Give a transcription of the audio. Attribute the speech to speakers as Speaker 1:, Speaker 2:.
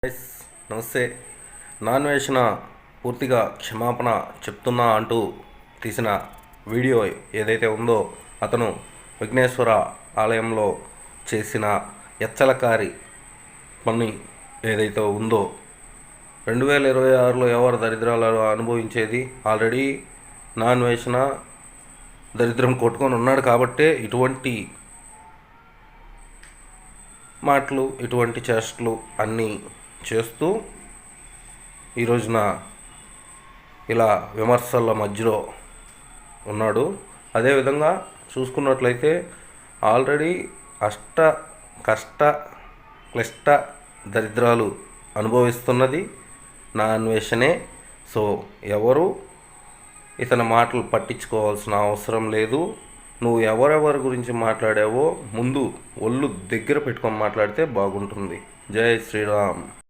Speaker 1: Guys నమస్తే. నాన్వేషణ పూర్తిగా క్షమాపణ చెప్తున్నా అంటూ తీసిన వీడియో ఏదైతే ఉందో అతను విఘ్నేశ్వర ఆలయంలో చేసిన ఎచ్చలకారి పని ఏదైతే ఉందో 2026లో ఎవరు దరిద్రాలు అనుభవించేది? ఆల్రెడీ నాన్వేషణ దరిద్రం కొట్టుకొని ఉన్నాడు కాబట్టే ఇటువంటి మాటలు ఇటువంటి చేష్టలు అన్నీ చేస్తూ ఈ రోజున ఇలా విమర్శల మధ్యలో ఉన్నాడు. అదేవిధంగా చూసుకున్నట్లయితే ఆల్రెడీ కష్ట క్లిష్ట దరిద్రాలు అనుభవిస్తున్నది నా అన్వేషణే. సో ఎవరు ఇతని మాటలు పట్టించుకోవాల్సిన అవసరం లేదు. నువ్వు ఎవరెవరి గురించి మాట్లాడావో ముందు ఒళ్ళు దగ్గర పెట్టుకొని మాట్లాడితే బాగుంటుంది. జై శ్రీరామ్.